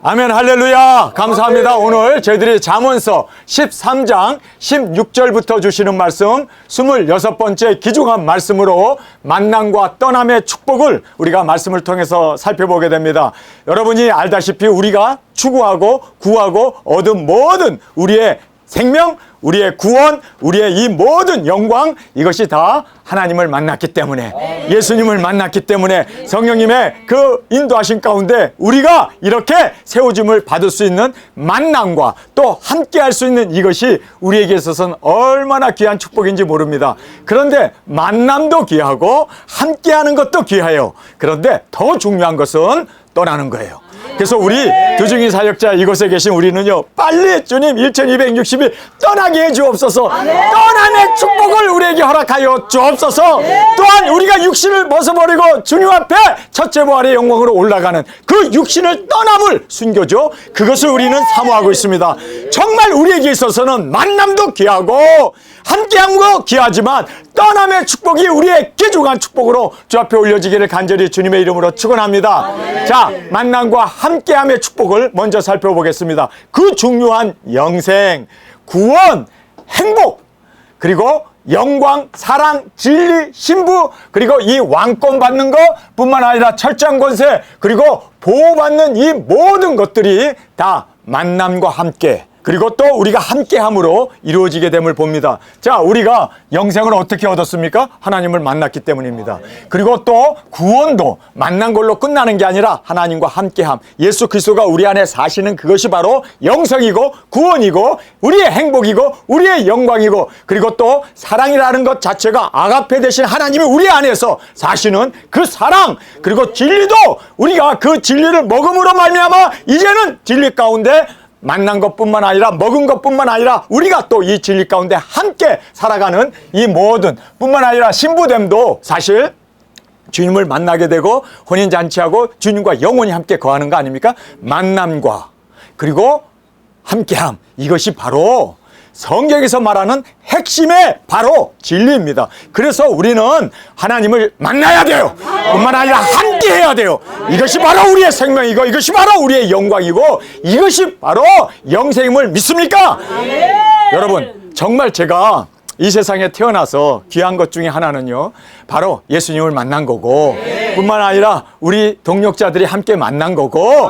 아멘, 할렐루야. 감사합니다. 오늘 저희들이 잠언서 13장 16절부터 주시는 말씀 26번째 귀중한 말씀으로 만남과 떠남의 축복을 우리가 말씀을 통해서 살펴보게 됩니다. 여러분이 알다시피 우리가 추구하고 구하고 얻은 모든 우리의 생명, 우리의 구원, 우리의 이 모든 영광, 이것이 다 하나님을 만났기 때문에, 예수님을 만났기 때문에 성령님의 그 인도하신 가운데 우리가 이렇게 세워짐을 받을 수 있는 만남과 또 함께 할 수 있는 이것이 우리에게 있어서는 얼마나 귀한 축복인지 모릅니다. 그런데 만남도 귀하고 함께 하는 것도 귀해요. 그런데 더 중요한 것은 떠나는 거예요. 그래서 우리 두중인 사역자 이곳에 계신 우리는요, 빨리 주님 1260일 떠나게 해 주옵소서. 떠남의 축복을 우리에게 허락하여 주옵소서. 또한 우리가 육신을 벗어버리고 주님 앞에 첫째 부활의 영광으로 올라가는 그 육신을 떠남을 숨겨줘. 그것을 우리는 사모하고 있습니다. 정말 우리에게 있어서는 만남도 귀하고 함께함도 귀하지만 떠남의 축복이 우리의 귀중한 축복으로 주 앞에 올려지기를 간절히 주님의 이름으로 축원합니다. 자, 만남과 함께함의 축복을 먼저 살펴보겠습니다. 그 중요한 영생, 구원, 행복, 그리고 영광, 사랑, 진리, 신부, 그리고 이 왕권 받는 것 뿐만 아니라 철장 권세, 그리고 보호받는 이 모든 것들이 다 만남과 함께, 그리고 또 우리가 함께함으로 이루어지게 됨을 봅니다. 자, 우리가 영생을 어떻게 얻었습니까? 하나님을 만났기 때문입니다. 그리고 또 구원도 만난 걸로 끝나는 게 아니라 하나님과 함께함, 예수 그리스도가 우리 안에 사시는 그것이 바로 영생이고 구원이고 우리의 행복이고 우리의 영광이고, 그리고 또 사랑이라는 것 자체가 아가페 되신 하나님이 우리 안에서 사시는 그 사랑, 그리고 진리도 우리가 그 진리를 먹음으로 말미암아 이제는 진리 가운데 만난 것뿐만 아니라 먹은 것뿐만 아니라 우리가 또 이 진리 가운데 함께 살아가는 이 모든 뿐만 아니라 신부됨도 사실 주님을 만나게 되고 혼인잔치하고 주님과 영원히 함께 거하는 거 아닙니까? 만남과 그리고 함께함, 이것이 바로 성경에서 말하는 핵심의 바로 진리입니다. 그래서 우리는 하나님을 만나야 돼요. 뿐만 아니라 함께 해야 돼요. 이것이 바로 우리의 생명이고 이것이 바로 우리의 영광이고 이것이 바로 영생임을 믿습니까? 여러분, 정말 제가 이 세상에 태어나서 귀한 것 중에 하나는요, 바로 예수님을 만난 거고 뿐만 아니라 우리 동역자들이 함께 만난 거고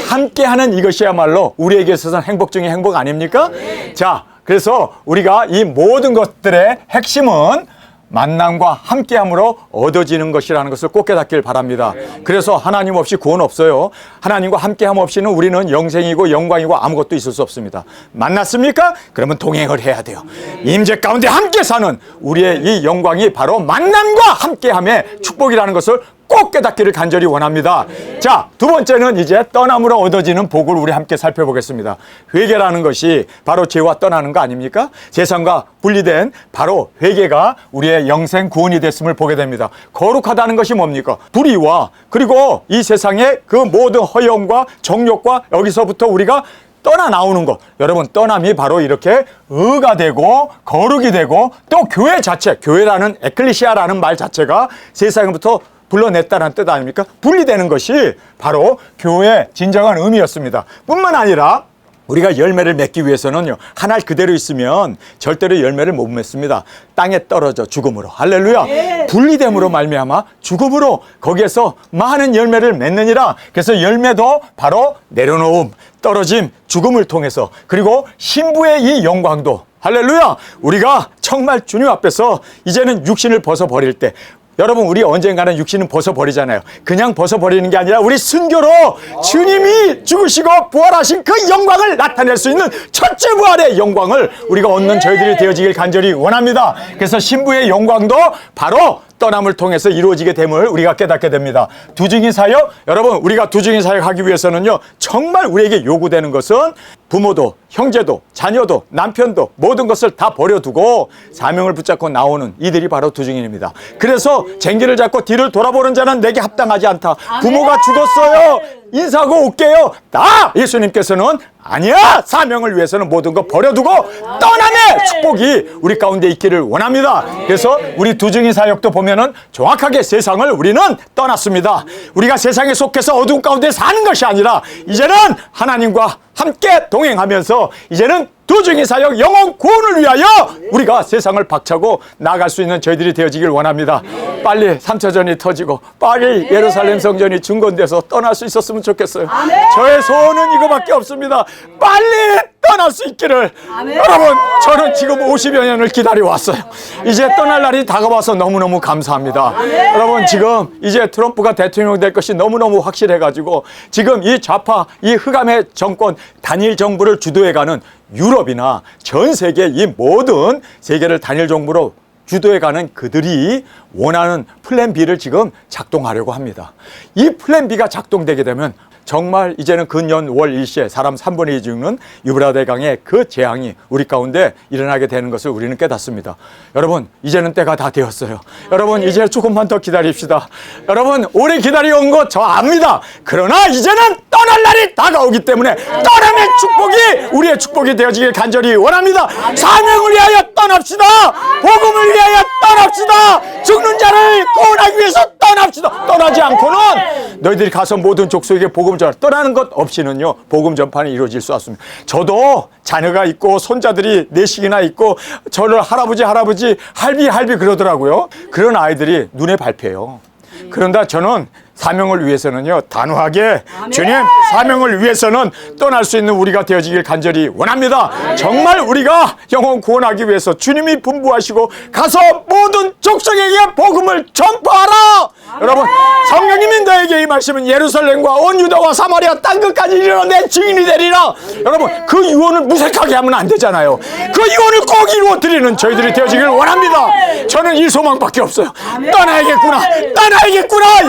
함께 하는 이것이야말로 우리에게 있어서는 행복 중에 행복 아닙니까? 자, 그래서 우리가 이 모든 것들의 핵심은 만남과 함께함으로 얻어지는 것이라는 것을 꼭 깨닫길 바랍니다. 그래서 하나님 없이 구원 없어요. 하나님과 함께함 없이는 우리는 영생이고 영광이고 아무것도 있을 수 없습니다. 만났습니까? 그러면 동행을 해야 돼요. 임재 가운데 함께 사는 우리의 이 영광이 바로 만남과 함께함의 축복이라는 것을 꼭 깨닫기를 간절히 원합니다. 자, 두 번째는 이제 떠남으로 얻어지는 복을 우리 함께 살펴보겠습니다. 회개라는 것이 바로 죄와 떠나는 거 아닙니까? 세상과 분리된 바로 회개가 우리의 영생 구원이 됐음을 보게 됩니다. 거룩하다는 것이 뭡니까? 불의와 그리고 이 세상의 그 모든 허영과 정욕과 여기서부터 우리가 떠나 나오는 것. 여러분, 떠남이 바로 이렇게 의가 되고 거룩이 되고 또 교회 자체, 교회라는 에클리시아라는 말 자체가 세상부터 불러냈다는 뜻 아닙니까? 분리되는 것이 바로 교회의 진정한 의미였습니다. 뿐만 아니라 우리가 열매를 맺기 위해서는요, 한 알 그대로 있으면 절대로 열매를 못 맺습니다. 땅에 떨어져 죽음으로. 할렐루야. 분리됨으로 말미암아 죽음으로 거기에서 많은 열매를 맺느니라. 그래서 열매도 바로 내려놓음, 떨어짐, 죽음을 통해서, 그리고 신부의 이 영광도, 할렐루야, 우리가 정말 주님 앞에서 이제는 육신을 벗어버릴 때, 여러분, 우리 언젠가는 육신은 벗어버리잖아요. 그냥 벗어버리는 게 아니라 우리 순교로 주님이 죽으시고 부활하신 그 영광을 나타낼 수 있는 첫째 부활의 영광을 우리가 얻는 저희들이 되어지길 간절히 원합니다. 그래서 신부의 영광도 바로 떠남을 통해서 이루어지게 됨을 우리가 깨닫게 됩니다. 두중인 사역, 여러분, 우리가 두중인 사역 하기 위해서는요, 정말 우리에게 요구되는 것은 부모도 형제도 자녀도 남편도 모든 것을 다 버려두고 사명을 붙잡고 나오는 이들이 바로 두중인입니다. 그래서 쟁기를 잡고 뒤를 돌아보는 자는 내게 합당하지 않다. 부모가 죽었어요. 인사하고 올게요. 다 예수님께서는 아니야, 사명을 위해서는 모든 거 버려두고 떠남의 축복이 우리 가운데 있기를 원합니다. 그래서 우리 두중인 사역도 보면은 정확하게 세상을 우리는 떠났습니다. 우리가 세상에 속해서 어두운 가운데 사는 것이 아니라 이제는 하나님과 함께 동행하면서 이제는 두중인 사역 영혼 구원을 위하여 우리가 세상을 박차고 나아갈 수 있는 저희들이 되어지길 원합니다. 빨리 3차전이 터지고 빨리 예루살렘 성전이 중건돼서 떠날 수 있었으면 좋겠어요. 저의 소원은 이거밖에 없습니다. 빨리 떠날 수 있기를. 여러분, 저는 지금 50여 년을 기다려왔어요. 이제 떠날 날이 다가와서 너무너무 감사합니다. 여러분, 지금 이제 트럼프가 대통령 될 것이 너무너무 확실해가지고 지금 이 좌파, 이 흑암의 정권, 단일 정부를 주도해가는 유럽이나 전 세계 이 모든 세계를 단일 정부로 주도해가는 그들이 원하는 플랜 B를 지금 작동하려고 합니다. 이 플랜 B가 작동되게 되면 정말 이제는 근년 월 일시에 사람 3분의 2 죽는 유브라데강의 그 재앙이 우리 가운데 일어나게 되는 것을 우리는 깨닫습니다. 여러분, 이제는 때가 다 되었어요. 여러분, 이제 조금만 더 기다립시다. 여러분, 오래 기다려온 거 저 압니다. 그러나 이제는 떠날 날이 다가오기 때문에 떠남의 축복이 우리의 축복이 되어지길 간절히 원합니다. 사명을 위하여 떠납시다. 복음을 위하여 떠납시다. 죽는 자를 구원하기 위해서 떠납시다. 떠나지 않고는 너희들이 가서 모든 족속에게 복음 전하. 떠나는 것 없이는요 복음 전파는 이루어질 수 없습니다. 저도 자녀가 있고 손자들이 넷씩이나 있고 저를 할아버지 할비 그러더라고요. 그런 아이들이 눈에 밟혀요. 그런데 저는 사명을 위해서는요 단호하게 주님 사명을 위해서는 떠날 수 있는 우리가 되어지길 간절히 원합니다. 정말 우리가 영혼 구원하기 위해서 주님이 분부하시고 가서 모든 족속에게 복음을 전파하라. 여러분, 성령님이 너에게 이 말씀은 예루살렘과 온 유다와 사마리아 땅끝까지 이르러 내 증인이 되리라. 여러분, 그 유언을 무색하게 하면 안 되잖아요. 그 유언을 꼭 이루어드리는 저희들이 되어지길 원합니다. 저는 이 소망밖에 없어요. 떠나야겠구나.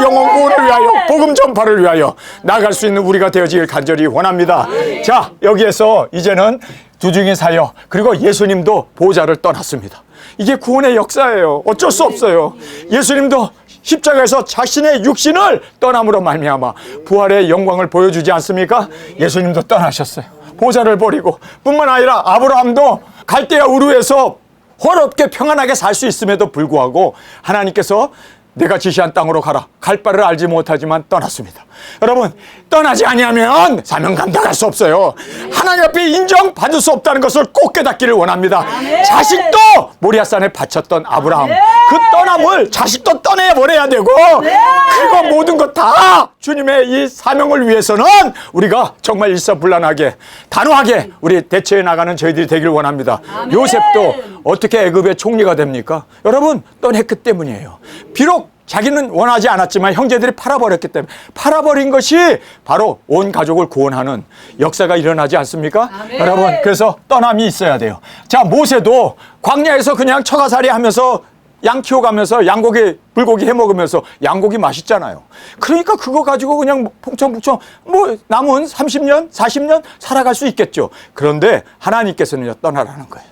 영혼 구원을 위하여 복음 전파를 위하여 나갈 수 있는 우리가 되어지길 간절히 원합니다. 자, 여기에서 이제는 두중인 사역 그리고 예수님도 보좌를 떠났습니다. 이게 구원의 역사예요. 어쩔 수 없어요. 예수님도 십자가에서 자신의 육신을 떠남으로 말미암아 부활의 영광을 보여주지 않습니까? 예수님도 떠나셨어요. 보좌를 버리고 뿐만 아니라 아브라함도 갈대아 우르에서 호롭게 평안하게 살 수 있음에도 불구하고 하나님께서 내가 지시한 땅으로 가라. 갈 바를 알지 못하지만 떠났습니다. 여러분, 떠나지 아니하면 사명 감당할 수 없어요. 하나님 앞에 인정받을 수 없다는 것을 꼭 깨닫기를 원합니다. 자식도 모리아산에 바쳤던 아브라함, 그 떠남을 자식도 떠내버려야 되고 그리고 모든 것 다 주님의 이 사명을 위해서는 우리가 정말 일사불란하게 단호하게 우리 대처해 나가는 저희들이 되길 원합니다. 요셉도 어떻게 애굽의 총리가 됩니까? 여러분, 떠냈기 때문이에요. 비록 자기는 원하지 않았지만 형제들이 팔아버렸기 때문에 팔아버린 것이 바로 온 가족을 구원하는 역사가 일어나지 않습니까? 여러분, 그래서 떠남이 있어야 돼요. 자, 모세도 광야에서 그냥 처가살이 하면서 양 키워가면서 양고기, 불고기 해먹으면서 양고기 맛있잖아요. 그러니까 그거 가지고 그냥 풍청풍청 뭐 남은 30년, 40년 살아갈 수 있겠죠. 그런데 하나님께서는요, 떠나라는 거예요.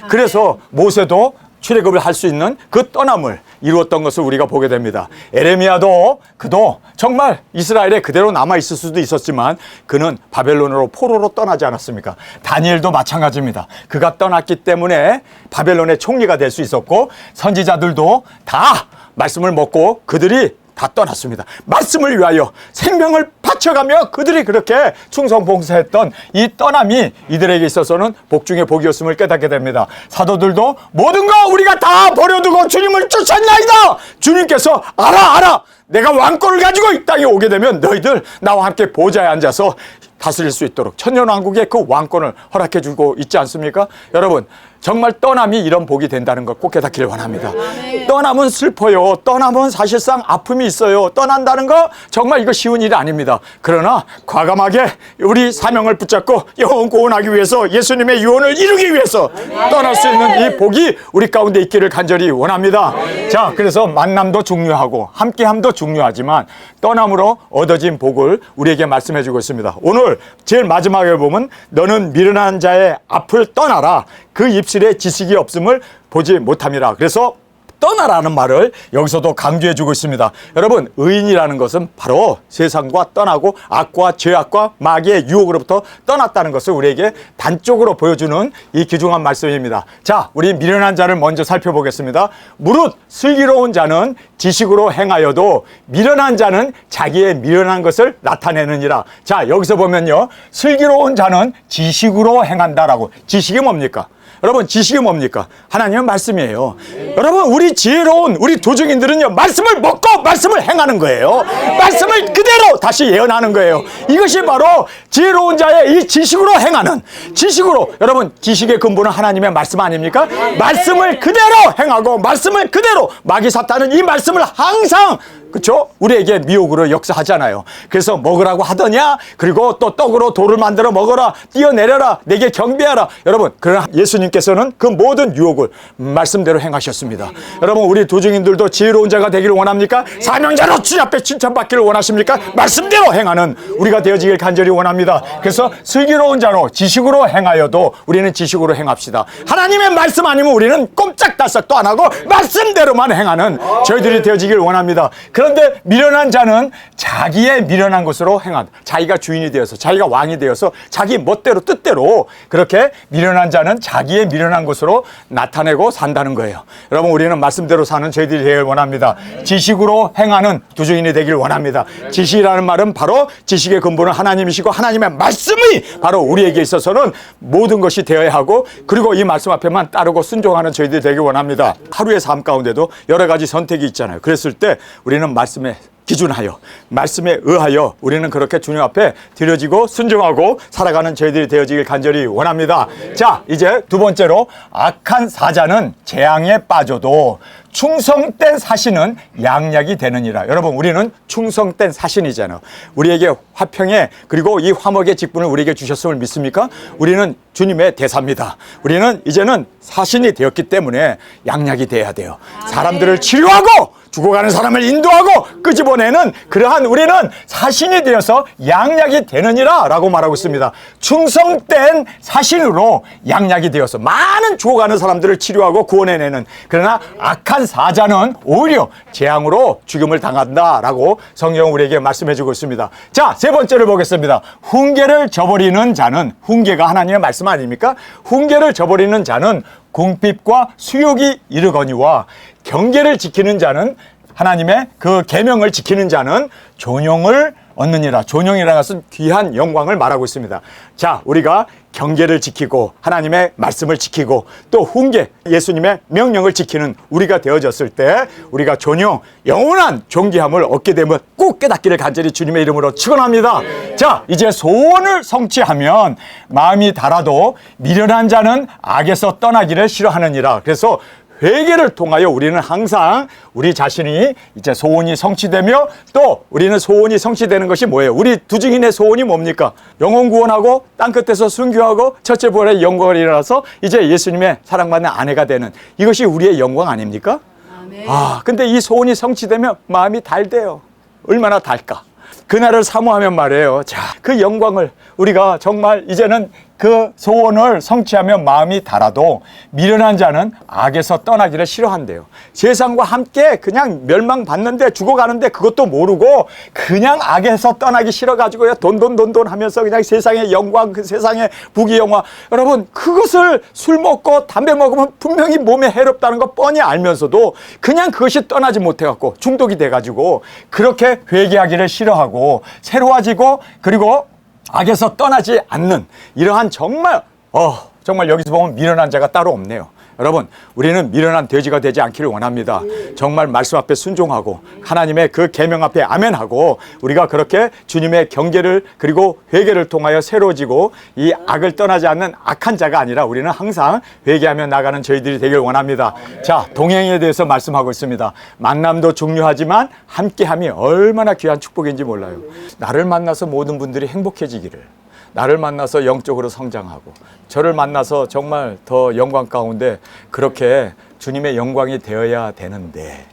그래서 모세도 출애굽을 할 수 있는 그 떠남을 이루었던 것을 우리가 보게 됩니다. 에레미야도 그도 정말 이스라엘에 그대로 남아있을 수도 있었지만 그는 바벨론으로 포로로 떠나지 않았습니까? 다니엘도 마찬가지입니다. 그가 떠났기 때문에 바벨론의 총리가 될 수 있었고 선지자들도 다 말씀을 먹고 그들이 다 떠났습니다. 말씀을 위하여 생명을 바쳐가며 그들이 그렇게 충성봉사했던 이 떠남이 이들에게 있어서는 복 중에 복이었음을 깨닫게 됩니다. 사도들도 모든 거 우리가 다 버려두고 주님을 쫓았나이다. 주님께서 알아 내가 왕권을 가지고 이 땅에 오게 되면 너희들 나와 함께 보좌에 앉아서 다스릴 수 있도록 천년왕국의 그 왕권을 허락해 주고 있지 않습니까? 여러분, 정말 떠남이 이런 복이 된다는 걸 꼭 깨닫기를 원합니다. 떠남은 슬퍼요. 떠남은 사실상 아픔이 있어요. 떠난다는 거 정말 이거 쉬운 일이 아닙니다. 그러나 과감하게 우리 사명을 붙잡고 영혼 구원하기 위해서 예수님의 유언을 이루기 위해서 떠날 수 있는 이 복이 우리 가운데 있기를 간절히 원합니다. 자, 그래서 만남도 중요하고 함께함도 중요하지만 떠남으로 얻어진 복을 우리에게 말씀해 주고 있습니다. 오늘 제일 마지막에 보면 너는 미련한 자의 앞을 떠나라. 그 입술에 지식이 없음을 보지 못함이라. 그래서 떠나라는 말을 여기서도 강조해 주고 있습니다. 여러분, 의인이라는 것은 바로 세상과 떠나고 악과 죄악과 마귀의 유혹으로부터 떠났다는 것을 우리에게 단적으로 보여주는 이 귀중한 말씀입니다. 자, 우리 미련한 자를 먼저 살펴보겠습니다. 무릇 슬기로운 자는 지식으로 행하여도 미련한 자는 자기의 미련한 것을 나타내느니라. 자, 여기서 보면요, 슬기로운 자는 지식으로 행한다라고. 지식이 뭡니까? 여러분, 지식이 뭡니까? 하나님의 말씀이에요. 여러분, 우리 지혜로운 우리 도중인들은요, 말씀을 먹고 말씀을 행하는 거예요. 말씀을 그대로 다시 예언하는 거예요. 이것이 바로 지혜로운 자의 이 지식으로 행하는, 지식으로, 여러분, 지식의 근본은 하나님의 말씀 아닙니까? 말씀을 그대로 행하고 말씀을 그대로, 마귀 사탄은 이 말씀을 항상, 그렇죠? 우리에게 미혹으로 역사하잖아요. 그래서 먹으라고 하더냐? 그리고 또 떡으로 돌을 만들어 먹어라, 뛰어내려라, 내게 경배하라. 여러분, 그러나 예수님께서는 그 모든 유혹을 말씀대로 행하셨습니다. 여러분, 우리 도중인들도 지혜로운 자가 되기를 원합니까? 사명자로 주님 앞에 칭찬받기를 원하십니까? 말씀대로 행하는 우리가 되어지길 간절히 원합니다. 그래서 슬기로운 자로 지식으로 행하여도 우리는 지식으로 행합시다. 하나님의 말씀 아니면 우리는 꼼짝달싹도 안 하고 말씀대로만 행하는 저희들이 되어지길 원합니다. 그런데 미련한 자는 자기의 미련한 것으로 행한다. 자기가 주인이 되어서, 자기가 왕이 되어서 자기 멋대로 뜻대로 그렇게 미련한 자는 자기의 미련한 것으로 나타내고 산다는 거예요. 여러분, 우리는 말씀대로 사는 저희들이 되길 원합니다. 지식으로 행하는 도중인이 되길 원합니다. 지식이라는 말은 바로 지식의 근본은 하나님이시고 하나님의 말씀이 바로 우리에게 있어서는 모든 것이 되어야 하고, 그리고 이 말씀 앞에만 따르고 순종하는 저희들이 되길 원합니다. 하루의 삶 가운데도 여러 가지 선택이 있잖아요. 그랬을 때 우리는 말씀에 기준하여, 말씀에 의하여 우리는 그렇게 주님 앞에 드려지고 순종하고 살아가는 저희들이 되어지길 간절히 원합니다. 자, 이제 두 번째로, 악한 사자는 재앙에 빠져도 충성된 사신은 양약이 되느니라. 여러분, 우리는 충성된 사신이잖아요. 우리에게 화평에, 그리고 이 화목의 직분을 우리에게 주셨음을 믿습니까? 우리는 주님의 대사입니다. 우리는 이제는 사신이 되었기 때문에 양약이 돼야 돼요. 사람들을 치료하고 죽어가는 사람을 인도하고 끄집어내는 그러한 우리는 사신이 되어서 양약이 되느니라 라고 말하고 있습니다. 충성된 사신으로 양약이 되어서 많은 죽어가는 사람들을 치료하고 구원해내는, 그러나 악한 사자는 오히려 재앙으로 죽임을 당한다라고 성경은 우리에게 말씀해주고 있습니다. 자, 세 번째를 보겠습니다. 훈계를 저버리는 자는, 훈계가 하나님의 말씀 아닙니까? 훈계를 저버리는 자는 궁핍과 수욕이 이르거니와 경계를 지키는 자는, 하나님의 그 계명을 지키는 자는 존용을 얻느니라. 존용이라는 것은 귀한 영광을 말하고 있습니다. 자, 우리가 경계를 지키고 하나님의 말씀을 지키고 또 훈계, 예수님의 명령을 지키는 우리가 되어졌을 때 우리가 존용, 영원한 존귀함을 얻게 되면 꼭 깨닫기를 간절히 주님의 이름으로 축원합니다. 자, 이제 소원을 성취하면 마음이 달아도 미련한 자는 악에서 떠나기를 싫어하느니라. 그래서 회개를 통하여 우리는 항상 우리 자신이 이제 소원이 성취되며, 또 우리는 소원이 성취되는 것이 뭐예요? 우리 두증인의 소원이 뭡니까? 영혼 구원하고 땅끝에서 순교하고 첫째 부활의 영광을 일어나서 이제 예수님의 사랑받는 아내가 되는, 이것이 우리의 영광 아닙니까? 아멘. 근데 이 소원이 성취되면 마음이 달대요. 얼마나 달까? 그날을 사모하면 말이에요. 자, 그 영광을 우리가 정말 이제는 그 소원을 성취하면 마음이 달아도 미련한 자는 악에서 떠나기를 싫어한대요. 세상과 함께 그냥 멸망받는데, 죽어가는데 그것도 모르고 그냥 악에서 떠나기 싫어가지고요, 돈 하면서 그냥 세상의 영광, 그 세상의 부귀영화, 여러분, 그것을 술 먹고 담배 먹으면 분명히 몸에 해롭다는 거 뻔히 알면서도 그냥 그것이 떠나지 못해갖고 중독이 돼가지고 그렇게 회개하기를 싫어하고 새로워지고, 그리고 악에서 떠나지 않는 이러한 정말 여기서 보면 미련한 자가 따로 없네요. 여러분, 우리는 미련한 돼지가 되지 않기를 원합니다. 정말 말씀 앞에 순종하고 하나님의 그 계명 앞에 아멘하고 우리가 그렇게 주님의 경계를, 그리고 회개를 통하여 새로워지고 이 악을 떠나지 않는 악한 자가 아니라 우리는 항상 회개하며 나가는 저희들이 되길 원합니다. 자, 동행에 대해서 말씀하고 있습니다. 만남도 중요하지만 함께함이 얼마나 귀한 축복인지 몰라요. 나를 만나서 모든 분들이 행복해지기를, 나를 만나서 영적으로 성장하고 저를 만나서 정말 더 영광 가운데 그렇게 주님의 영광이 되어야 되는데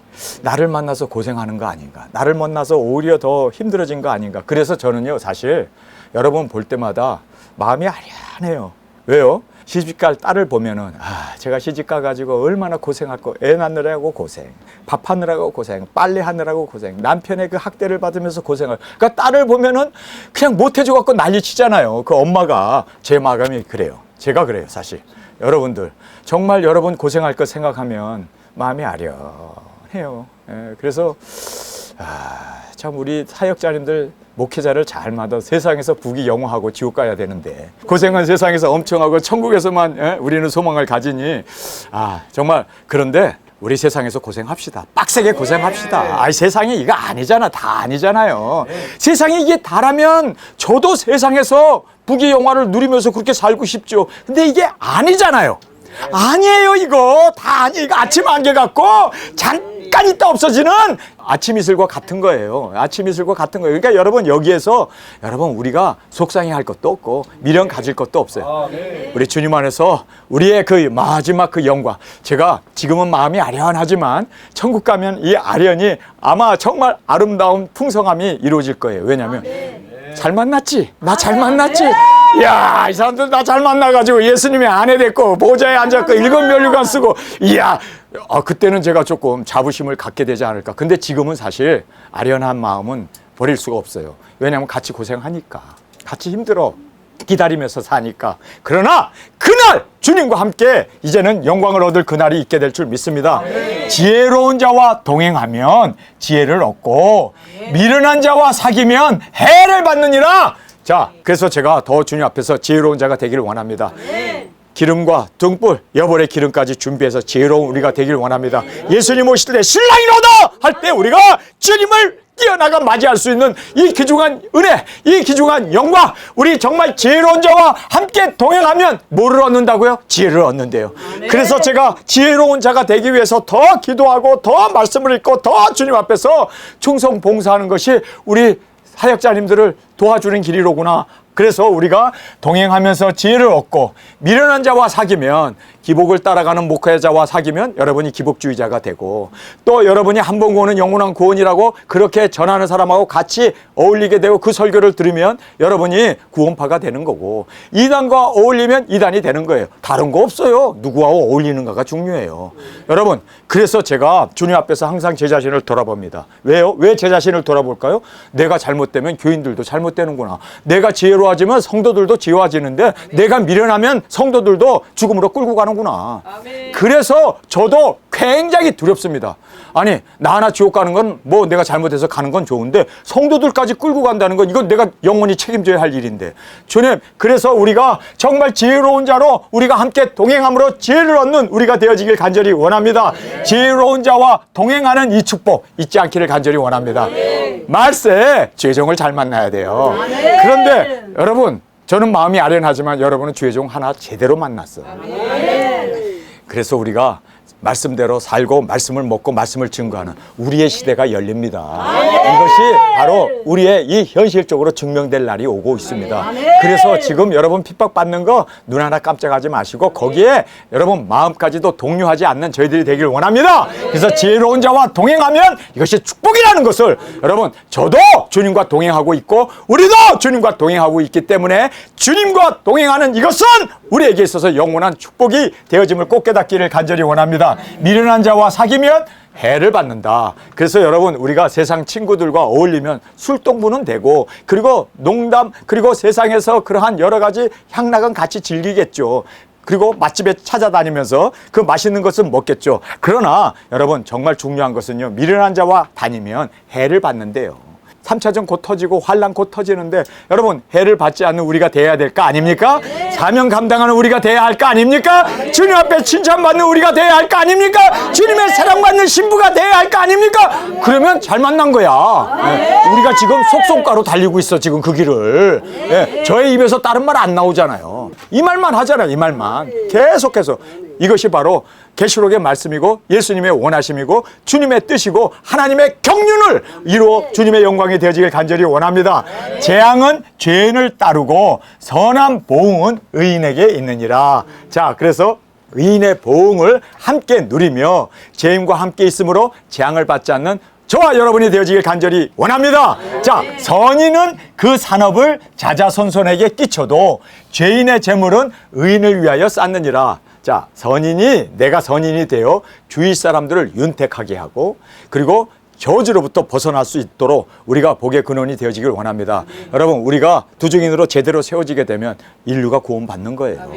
나를 만나서 고생하는 거 아닌가, 나를 만나서 오히려 더 힘들어진 거 아닌가. 그래서 저는요, 사실 여러분 볼 때마다 마음이 아련해요. 왜요? 시집갈 딸을 보면은 제가 시집가 가지고 얼마나 고생하고 애 낳느라고 고생, 밥하느라고 고생, 빨래하느라고 고생, 남편의 그 학대를 받으면서 고생을. 그러니까 딸을 보면은 그냥 못해줘 갖고 난리치잖아요. 그 엄마가. 제 마음이 그래요. 제가 그래요, 사실. 여러분들 정말 여러분 고생할 거 생각하면 마음이 아련해요. 예, 그래서 참 우리 사역자님들 목회자를 잘 만나 세상에서 부귀영화하고 지옥 가야 되는데 고생은 세상에서 엄청 하고 천국에서만 우리는 소망을 가지니 정말. 그런데 우리 세상에서 고생합시다. 빡세게 고생합시다. 세상이 이거 아니잖아. 다 아니잖아요. 세상이 이게 다라면 저도 세상에서 부귀영화를 누리면서 그렇게 살고 싶죠. 근데 이게 아니잖아요. 아니에요. 이거 다 아니. 이거 아침 안개 같고 잠깐 있다 없어지는 아침 이슬과 같은 거예요. 아침 이슬과 같은 거예요. 그러니까 여러분 여기에서 우리가 속상해할 것도 없고 미련 가질 것도 없어요. 우리 주님 안에서 우리의 그 마지막 그 영광. 제가 지금은 마음이 아련하지만 천국 가면 이 아련이 아마 정말 아름다운 풍성함이 이루어질 거예요. 왜냐하면 잘 만났지? 나 잘 만났지? 이야, 이 사람들 나 잘 만나가지고 예수님의 아내 됐고 보좌에 앉았고 일권면류관 쓰고, 이야, 그때는 제가 조금 자부심을 갖게 되지 않을까. 근데 지금은 사실 아련한 마음은 버릴 수가 없어요. 왜냐하면 같이 고생하니까, 같이 힘들어 기다리면서 사니까. 그러나 그날 주님과 함께 이제는 영광을 얻을 그날이 있게 될 줄 믿습니다. 지혜로운 자와 동행하면 지혜를 얻고 미련한 자와 사귀면 해를 받느니라. 자, 그래서 제가 더 주님 앞에서 지혜로운 자가 되기를 원합니다. 기름과 등불, 여벌의 기름까지 준비해서 지혜로운 우리가 되기를 원합니다. 예수님 오실 때 신랑이로다 할 때 우리가 주님을 뛰어나가 맞이할 수 있는 이 귀중한 은혜, 이 귀중한 영광, 우리 정말 지혜로운 자와 함께 동행하면 뭐를 얻는다고요? 지혜를 얻는데요. 그래서 제가 지혜로운 자가 되기 위해서 더 기도하고 더 말씀을 읽고 더 주님 앞에서 충성 봉사하는 것이 우리 사역자님들을 도와주는 길이로구나. 그래서 우리가 동행하면서 지혜를 얻고 미련한 자와 사귀면, 기복을 따라가는 목회자와 사귀면 여러분이 기복주의자가 되고, 또 여러분이 한 번 구원은 영원한 구원이라고 그렇게 전하는 사람하고 같이 어울리게 되고 그 설교를 들으면 여러분이 구원파가 되는 거고, 이단과 어울리면 이단이 되는 거예요. 다른 거 없어요. 누구와 어울리는가가 중요해요. 여러분, 그래서 제가 주님 앞에서 항상 제 자신을 돌아봅니다. 왜요? 왜 제 자신을 돌아볼까요? 내가 잘못되면 교인들도 잘못되는구나. 내가 지혜로워지면 성도들도 지혜로워지는데 내가 미련하면 성도들도 죽음으로 끌고 가는구나. 아멘. 그래서 저도 굉장히 두렵습니다. 아니, 나 하나 지옥 가는 건 뭐 내가 잘못해서 가는 건 좋은데 성도들까지 끌고 간다는 건 이건 내가 영원히 책임져야 할 일인데. 주님, 그래서 우리가 정말 지혜로운 자로 우리가 함께 동행함으로 지혜를 얻는 우리가 되어지길 간절히 원합니다. 지혜로운 자와 동행하는 이 축복 잊지 않기를 간절히 원합니다. 말세 죄종을 잘 만나야 돼요. 그런데 여러분, 저는 마음이 아련하지만 여러분은 죄종 하나 제대로 만났어요. 그래서 우리가 말씀대로 살고 말씀을 먹고 말씀을 증거하는 우리의 시대가 열립니다. 이것이 바로 우리의 이 현실적으로 증명될 날이 오고 있습니다. 그래서 지금 여러분 핍박받는 거 눈 하나 깜짝하지 마시고 거기에 여러분 마음까지도 동요하지 않는 저희들이 되길 원합니다. 그래서 지혜로운 자와 동행하면 이것이 축복이라는 것을, 여러분 저도 주님과 동행하고 있고 우리도 주님과 동행하고 있기 때문에 주님과 동행하는 이것은 우리에게 있어서 영원한 축복이 되어짐을 꼭 깨닫기를 간절히 원합니다. 미련한 자와 사귀면 해를 받는다. 그래서 여러분, 우리가 세상 친구들과 어울리면 술동무는 되고, 그리고 농담, 그리고 세상에서 그러한 여러 가지 향락은 같이 즐기겠죠. 그리고 맛집에 찾아다니면서 그 맛있는 것을 먹겠죠. 그러나 여러분, 정말 중요한 것은요, 미련한 자와 다니면 해를 받는데요. 3차전 곧 터지고 환란 곧 터지는데 여러분, 해를 받지 않는 우리가 돼야 될 거 아닙니까? 사명 감당하는 우리가 돼야 할 거 아닙니까? 주님 앞에 칭찬받는 우리가 돼야 할 거 아닙니까? 주님의 사랑받는 신부가 돼야 할 거 아닙니까? 그러면 잘 만난 거야. 우리가 지금 속성가로 달리고 있어, 지금 그 길을. 저의 입에서 다른 말 안 나오잖아요. 이 말만 하잖아요. 이 말만 계속해서. 이것이 바로 계시록의 말씀이고 예수님의 원하심이고 주님의 뜻이고 하나님의 경륜을 이루어 주님의 영광이 되어지길 간절히 원합니다. 재앙은 죄인을 따르고 선한 보응은 의인에게 있느니라. 자, 그래서 의인의 보응을 함께 누리며 죄인과 함께 있으므로 재앙을 받지 않는 저와 여러분이 되어지길 간절히 원합니다. 자, 선인은 그 산업을 자자손손에게 끼쳐도 죄인의 재물은 의인을 위하여 쌓느니라. 자, 선인이 내가 선인이 되어 주위 사람들을 윤택하게 하고 그리고 저주로부터 벗어날 수 있도록 우리가 복의 근원이 되어지길 원합니다. 여러분, 우리가 두중인으로 제대로 세워지게 되면 인류가 구원받는 거예요.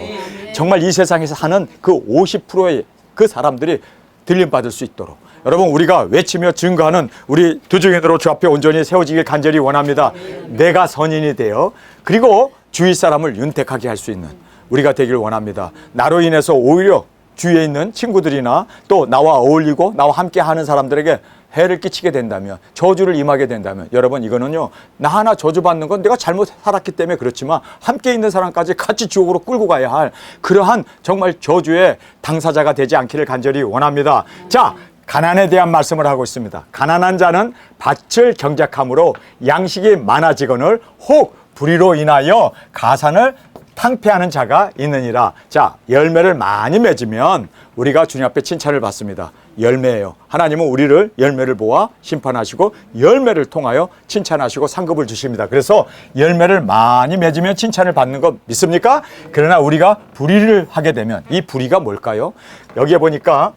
정말 이 세상에서 사는 그 50%의 그 사람들이 들림받을 수 있도록 여러분, 우리가 외치며 증거하는 우리 두중인으로 주 앞에 온전히 세워지길 간절히 원합니다. 내가 선인이 되어 그리고 주위 사람을 윤택하게 할 수 있는 우리가 되길 원합니다. 나로 인해서 오히려 주위에 있는 친구들이나 또 나와 어울리고 나와 함께 하는 사람들에게 해를 끼치게 된다면, 저주를 임하게 된다면, 여러분, 이거는요, 나 하나 저주받는 건 내가 잘못 살았기 때문에 그렇지만 함께 있는 사람까지 같이 지옥으로 끌고 가야 할 그러한 정말 저주의 당사자가 되지 않기를 간절히 원합니다. 자, 가난에 대한 말씀을 하고 있습니다. 가난한 자는 밭을 경작함으로 양식이 많아지거늘 혹 불의로 인하여 가산을 탕폐하는 자가 있느니라. 자, 열매를 많이 맺으면 우리가 주님 앞에 칭찬을 받습니다. 열매예요. 하나님은 우리를 열매를 보아 심판하시고 열매를 통하여 칭찬하시고 상급을 주십니다. 그래서 열매를 많이 맺으면 칭찬을 받는 거 믿습니까? 그러나 우리가 불의를 하게 되면 이 불의가 뭘까요? 여기에 보니까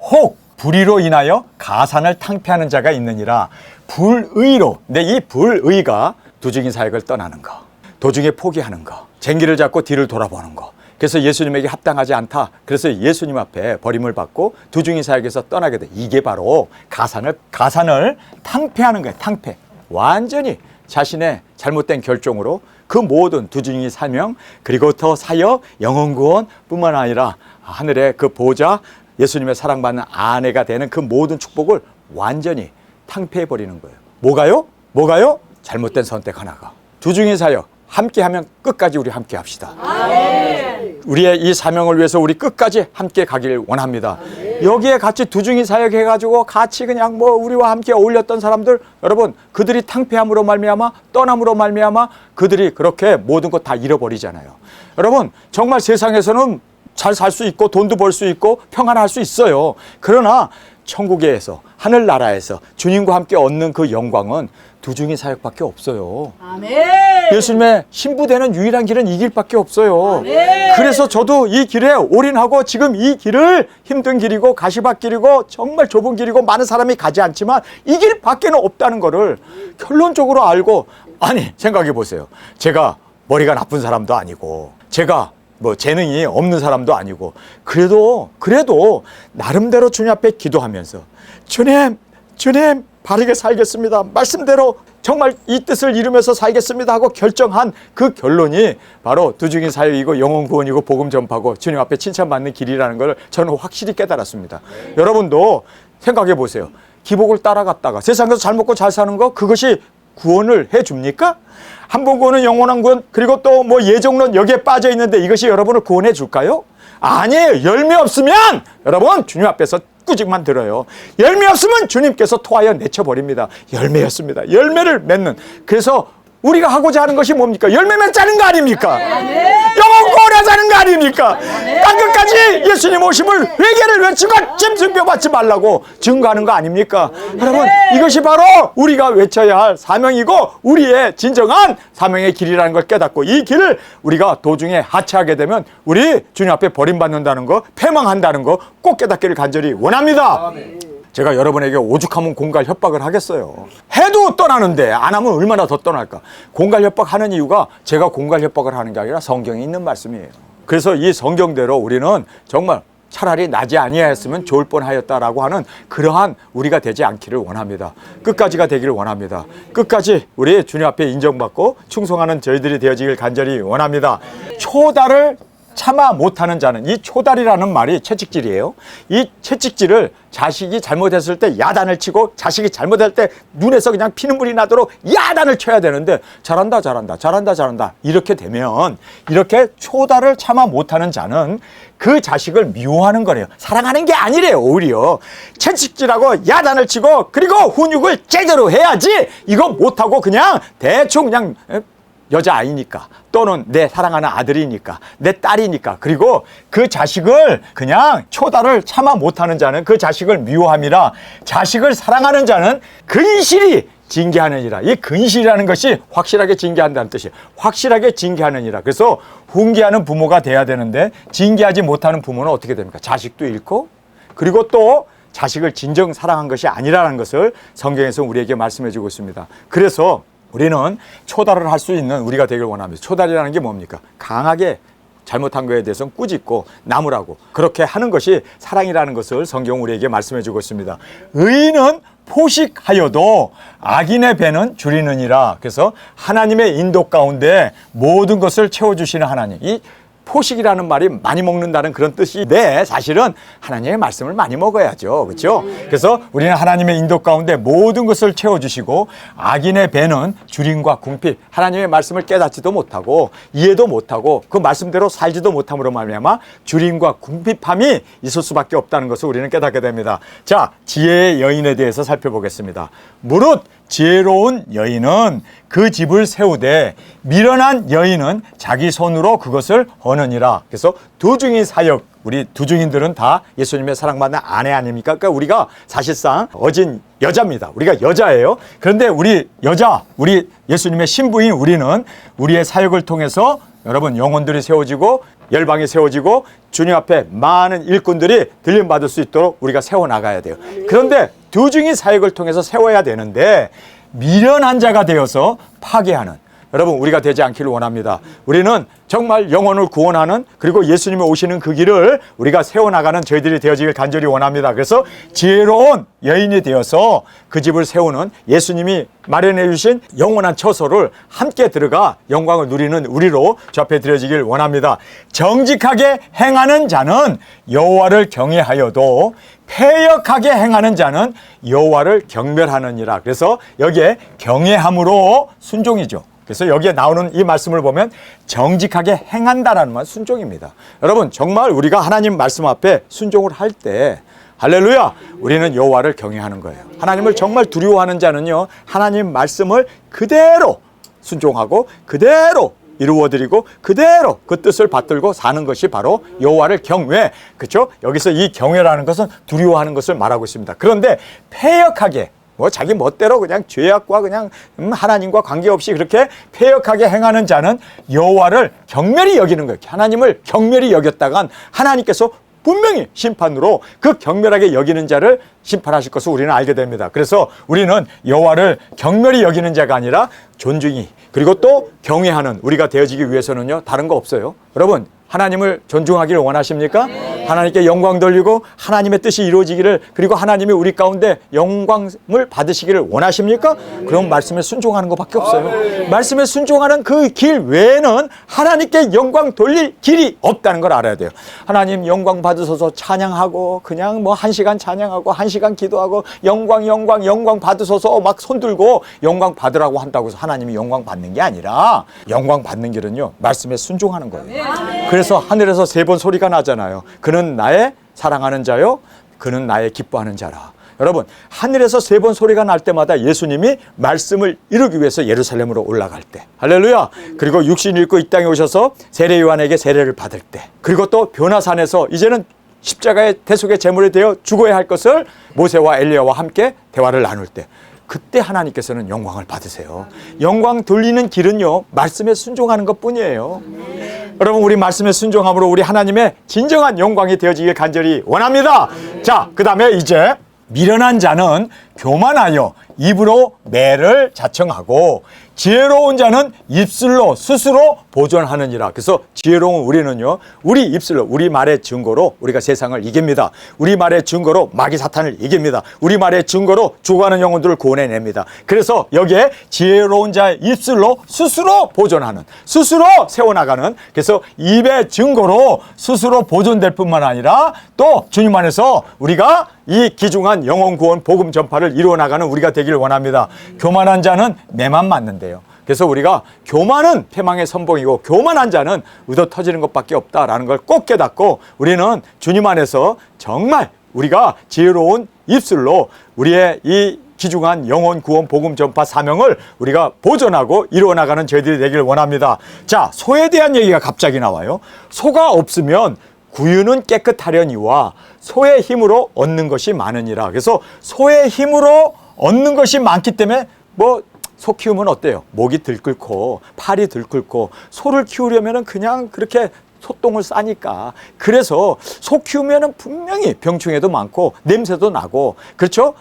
혹 불의로 인하여 가산을 탕폐하는 자가 있느니라. 불의로. 근데 이 불의가 두중인 사역을 떠나는 거, 도중에 포기하는 거, 쟁기를 잡고 뒤를 돌아보는 거. 그래서 예수님에게 합당하지 않다. 그래서 예수님 앞에 버림을 받고 두중인 사역에서 떠나게 돼. 이게 바로 가산을 탕폐하는 거예요. 탕폐. 완전히 자신의 잘못된 결정으로 그 모든 두중인 사명 그리고 더 사역 영혼 구원 뿐만 아니라 하늘의 그 보좌 예수님의 사랑받는 아내가 되는 그 모든 축복을 완전히 탕폐해버리는 거예요. 뭐가요? 잘못된 선택 하나가. 두중인 사역 함께하면 끝까지 우리 함께 합시다. 우리의 이 사명을 위해서 우리 끝까지 함께 가길 원합니다. 여기에 같이 두중인 사역해가지고 같이 그냥 뭐 우리와 함께 어울렸던 사람들, 여러분, 그들이 탕폐함으로 말미암아 떠남으로 말미암아 그들이 그렇게 모든 것 다 잃어버리잖아요. 여러분, 정말 세상에서는 잘 살 수 있고 돈도 벌 수 있고 평안할 수 있어요. 그러나 천국에서 하늘나라에서 주님과 함께 얻는 그 영광은 두중인 사역밖에 없어요. 아멘. 예수님의 신부되는 유일한 길은 이 길밖에 없어요. 아멘. 그래서 저도 이 길에 올인하고 지금 이 길을 힘든 길이고 가시밭길이고 정말 좁은 길이고 많은 사람이 가지 않지만 이 길밖에는 없다는 거를 결론적으로 알고, 아니 생각해 보세요. 제가 머리가 나쁜 사람도 아니고 제가 뭐 재능이 없는 사람도 아니고 그래도 나름대로 주님 앞에 기도하면서 주님 바르게 살겠습니다. 말씀대로 정말 이 뜻을 이루면서 살겠습니다 하고 결정한 그 결론이 바로 두중인 사역이고 영혼 구원이고 복음 전파고 주님 앞에 칭찬받는 길이라는 걸 저는 확실히 깨달았습니다. 여러분도 생각해 보세요. 기복을 따라갔다가 세상에서 잘 먹고 잘 사는 거, 그것이 구원을 해 줍니까? 한 번 구원은 영원한 구원, 그리고 또 뭐 예정론 여기에 빠져 있는데 이것이 여러분을 구원해 줄까요? 아니에요. 열매 없으면 여러분 주님 앞에서 꾸직만 들어요. 열매 없으면 주님께서 토하여 내쳐버립니다. 열매였습니다. 열매를 맺는. 그래서 우리가 하고자 하는 것이 뭡니까? 열매 맺자는 거 아닙니까? 영혼 구원하자는 거 아닙니까? 땅끝까지 예수님 오심을 회개를 외치고 짐승뼈 받지 말라고 증거하는 거 아닙니까? 여러분, 이것이 바로 우리가 외쳐야 할 사명이고 우리의 진정한 사명의 길이라는 걸 깨닫고 이 길을 우리가 도중에 하차하게 되면 우리 주님 앞에 버림받는다는 거, 패망한다는 거 꼭 깨닫기를 간절히 원합니다. 제가 여러분에게 오죽하면 공갈 협박을 하겠어요. 해도 떠나는데 안 하면 얼마나 더 떠날까. 공갈 협박하는 이유가 제가 공갈 협박을 하는 게 아니라 성경에 있는 말씀이에요. 그래서 이 성경대로 우리는 정말 차라리 나지 아니하였으면 좋을 뻔하였다라고 하는 그러한 우리가 되지 않기를 원합니다. 끝까지가 되기를 원합니다. 끝까지 우리 주님 앞에 인정받고 충성하는 저희들이 되어지길 간절히 원합니다. 초달을 참아 못하는 자는, 이 초달이라는 말이 채찍질이에요. 이 채찍질을 자식이 잘못했을 때 야단을 치고 자식이 잘못할 때 눈에서 그냥 피눈물이 나도록 야단을 쳐야 되는데 잘한다 이렇게 되면, 이렇게 초달을 참아 못하는 자는 그 자식을 미워하는 거래요. 사랑하는 게 아니래요. 오히려 채찍질하고 야단을 치고 그리고 훈육을 제대로 해야지 이거 못하고 그냥 대충 그냥 여자아이니까, 또는 내 사랑하는 아들이니까, 내 딸이니까, 그리고 그 자식을 그냥 초다를 참아 못하는 자는 그 자식을 미워함이라, 자식을 사랑하는 자는 근실히 징계하느니라. 이 근실이라는 것이 확실하게 징계한다는 뜻이에요. 확실하게 징계하느니라. 그래서 훈계하는 부모가 돼야 되는데 징계하지 못하는 부모는 어떻게 됩니까? 자식도 잃고, 그리고 또 자식을 진정 사랑한 것이 아니라는 것을 성경에서 우리에게 말씀해 주고 있습니다. 그래서 우리는 초달을 할 수 있는 우리가 되길 원합니다. 초달이라는 게 뭡니까? 강하게 잘못한 거에 대해서는 꾸짖고 나무라고 그렇게 하는 것이 사랑이라는 것을 성경은 우리에게 말씀해 주고 있습니다. 의인은 포식하여도 악인의 배는 줄이느니라. 그래서 하나님의 인도 가운데 모든 것을 채워주시는 하나님. 이 포식이라는 말이 많이 먹는다는 그런 뜻인데 사실은 하나님의 말씀을 많이 먹어야죠. 그렇죠? 그래서 우리는 하나님의 인도 가운데 모든 것을 채워주시고 악인의 배는 주림과 궁핍, 하나님의 말씀을 깨닫지도 못하고 이해도 못하고 그 말씀대로 살지도 못함으로 말미암아 주림과 궁핍함이 있을 수밖에 없다는 것을 우리는 깨닫게 됩니다. 자, 지혜의 여인에 대해서 살펴보겠습니다. 무릇 지혜로운 여인은 그 집을 세우되 미련한 여인은 자기 손으로 그것을 허느니라. 그래서 두중인 사역, 우리 두중인들은 다 예수님의 사랑받는 아내 아닙니까? 그러니까 우리가 사실상 어진 여자입니다. 우리가 여자예요. 그런데 우리 여자, 우리 예수님의 신부인 우리는 우리의 사역을 통해서 여러분 영혼들이 세워지고 열방이 세워지고 주님 앞에 많은 일꾼들이 들림받을 수 있도록 우리가 세워나가야 돼요. 그런데 두중인 사역을 통해서 세워야 되는데 미련한 자가 되어서 파괴하는, 여러분 우리가 되지 않기를 원합니다. 우리는 정말 영혼을 구원하는, 그리고 예수님이 오시는 그 길을 우리가 세워나가는 저희들이 되어지길 간절히 원합니다. 그래서 지혜로운 여인이 되어서 그 집을 세우는, 예수님이 마련해 주신 영원한 처소를 함께 들어가 영광을 누리는 우리로 저 앞에 드려지길 원합니다. 정직하게 행하는 자는 여호와를 경외하여도 패역하게 행하는 자는 여호와를 경멸하느니라. 그래서 여기에 경외함으로 순종이죠. 그래서 여기에 나오는 이 말씀을 보면 정직하게 행한다라는 말, 순종입니다. 여러분 정말 우리가 하나님 말씀 앞에 순종을 할 때 할렐루야, 우리는 여호와를 경외하는 거예요. 하나님을 정말 두려워하는 자는요, 하나님 말씀을 그대로 순종하고 그대로 이루어드리고 그대로 그 뜻을 받들고 사는 것이 바로 여호와를 경외. 그렇죠? 여기서 이 경외라는 것은 두려워하는 것을 말하고 있습니다. 그런데 패역하게, 자기 멋대로 그냥 죄악과 그냥 하나님과 관계없이 그렇게 패역하게 행하는 자는 여호와를 경멸히 여기는 거예요. 하나님을 경멸히 여겼다간 하나님께서 분명히 심판으로 그 경멸하게 여기는 자를 심판하실 것을 우리는 알게 됩니다. 그래서 우리는 여호와를 경멸히 여기는 자가 아니라 존중히, 그리고 또 경외하는 우리가 되어지기 위해서는요, 다른 거 없어요. 여러분 하나님을 존중하기를 원하십니까? 네. 하나님께 영광 돌리고 하나님의 뜻이 이루어지기를, 그리고 하나님이 우리 가운데 영광을 받으시기를 원하십니까? 네. 그럼 말씀에 순종하는 것밖에 없어요. 네. 말씀에 순종하는 그 길 외에는 하나님께 영광 돌릴 길이 없다는 걸 알아야 돼요. 하나님 영광 받으소서 찬양하고 그냥 뭐 1시간 찬양하고 1시간 기도하고 영광 받으소서 막 손들고 영광 받으라고 한다고 해서 하나님이 영광 받는 게 아니라, 영광 받는 길은요, 말씀에 순종하는 거예요. 네. 그래서 하늘에서 3번 소리가 나잖아요. 그는 나의 사랑하는 자요, 그는 나의 기뻐하는 자라. 여러분 하늘에서 3번 소리가 날 때마다 예수님이 말씀을 이루기 위해서 예루살렘으로 올라갈 때, 할렐루야, 그리고 육신을 입고 이 땅에 오셔서 세례 요한에게 세례를 받을 때, 그리고 또 변화산에서 이제는 십자가의 대속의 제물이 되어 죽어야 할 것을 모세와 엘리야와 함께 대화를 나눌 때, 그때 하나님께서는 영광을 받으세요. 영광 돌리는 길은요, 말씀에 순종하는 것뿐이에요. 여러분 우리 말씀에 순종함으로 우리 하나님의 진정한 영광이 되어지길 간절히 원합니다. 자, 그 다음에 이제 미련한 자는 교만하여 입으로 매를 자청하고 지혜로운 자는 입술로 스스로 보존하느니라. 그래서 지혜로운 우리는요, 우리 입술로, 우리 말의 증거로 우리가 세상을 이깁니다. 우리 말의 증거로 마귀 사탄을 이깁니다. 우리 말의 증거로 죽어가는 영혼들을 구원해냅니다. 그래서 여기에 지혜로운 자의 입술로 스스로 보존하는, 스스로 세워나가는, 그래서 입의 증거로 스스로 보존될 뿐만 아니라 또 주님 안에서 우리가 이 귀중한 영혼 구원 복음 전파를 이루어나가는 우리가 되기를 원합니다. 교만한 자는 매만 맞는데요. 그래서 우리가 교만은 패망의 선봉이고 교만한 자는 의도 터지는 것밖에 없다라는 걸 꼭 깨닫고, 우리는 주님 안에서 정말 우리가 지혜로운 입술로 우리의 이 귀중한 영혼 구원 복음 전파 사명을 우리가 보존하고 이루어나가는 저희들이 되길 원합니다. 자, 소에 대한 얘기가 갑자기 나와요. 소가 없으면 구유는 깨끗하려니와 소의 힘으로 얻는 것이 많으니라. 그래서 소의 힘으로 얻는 것이 많기 때문에 소 키우면 어때요? 목이 들끓고 팔이 들끓고 소를 키우려면 그냥 그렇게 소똥을 싸니까. 그래서 소 키우면 분명히 병충해도 많고 냄새도 나고 그렇죠?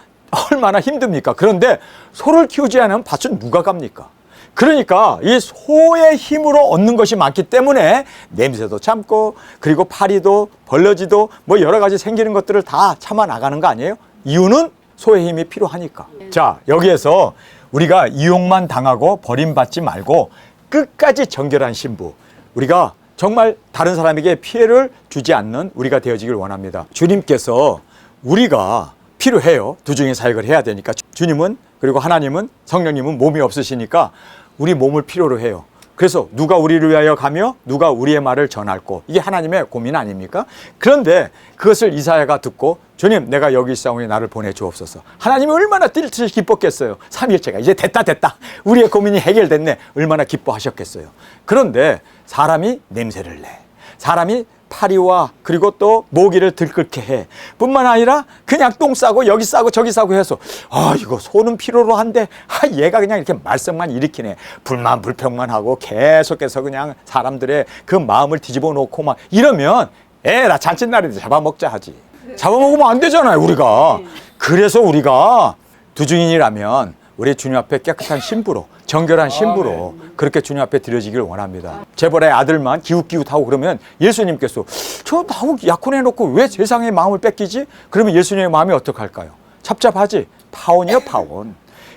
얼마나 힘듭니까? 그런데 소를 키우지 않으면 밭은 누가 갑니까? 그러니까 이 소의 힘으로 얻는 것이 많기 때문에 냄새도 참고 그리고 파리도 벌러지도 여러 가지 생기는 것들을 다 참아 나가는 거 아니에요? 이유는 소의 힘이 필요하니까. 자, 여기에서 우리가 이용만 당하고 버림받지 말고 끝까지 정결한 신부, 우리가 정말 다른 사람에게 피해를 주지 않는 우리가 되어지길 원합니다. 주님께서 우리가 필요해요. 두 중의 사역을 해야 되니까. 주님은 그리고 하나님은 성령님은 몸이 없으시니까 우리 몸을 필요로 해요. 그래서 누가 우리를 위하여 가며 누가 우리의 말을 전할꼬. 이게 하나님의 고민 아닙니까? 그런데 그것을 이사야가 듣고 주님 내가 여기 있사오니 나를 보내주옵소서. 하나님이 얼마나 뛸듯이 기뻤겠어요. 삼위일체가 이제 됐다 우리의 고민이 해결됐네. 얼마나 기뻐하셨겠어요. 그런데 사람이 냄새를 내. 사람이 파리와 그리고 또 모기를 들끓게 해. 뿐만 아니라 그냥 똥 싸고 여기 싸고 저기 싸고 해서 이거 소는 필요로 한데 얘가 그냥 이렇게 말썽만 일으키네. 불만 불평만 하고 계속해서 그냥 사람들의 그 마음을 뒤집어 놓고 막 이러면 나 잔칫날인데 잡아먹자 하지. 잡아먹으면 안 되잖아요 우리가. 그래서 우리가 두중인이라면 우리 주님 앞에 깨끗한 신부로 정결한 신부로 그렇게 주님 앞에 드려지기를 원합니다. 재벌의 아들만 기웃기웃하고 그러면 예수님께서 저 나하고 약혼해놓고 왜 세상의 마음을 뺏기지? 그러면 예수님의 마음이 어떡할까요? 답답하지. 파혼이요 파혼.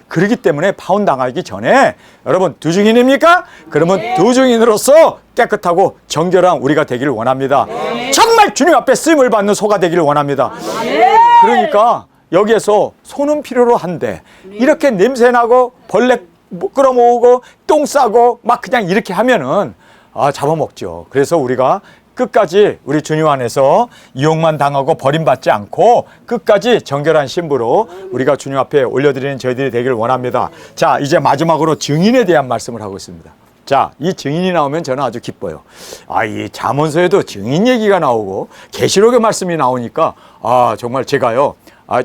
그렇기 때문에 파혼 당하기 전에 여러분 두중인입니까? 그러면 두중인으로서 깨끗하고 정결한 우리가 되기를 원합니다. 정말 주님 앞에 쓰임을 받는 소가 되기를 원합니다. 그러니까 여기에서 소는 필요로 한데 이렇게 냄새나고 벌레 끌어모으고 똥 싸고 막 그냥 이렇게 하면은 잡아먹죠. 그래서 우리가 끝까지 우리 주님 안에서 이용만 당하고 버림받지 않고 끝까지 정결한 신부로 우리가 주님 앞에 올려드리는 저희들이 되기를 원합니다. 자, 이제 마지막으로 증인에 대한 말씀을 하고 있습니다. 자, 이 증인이 나오면 저는 아주 기뻐요. 이 잠언서에도 증인 얘기가 나오고 계시록의 말씀이 나오니까 정말 제가요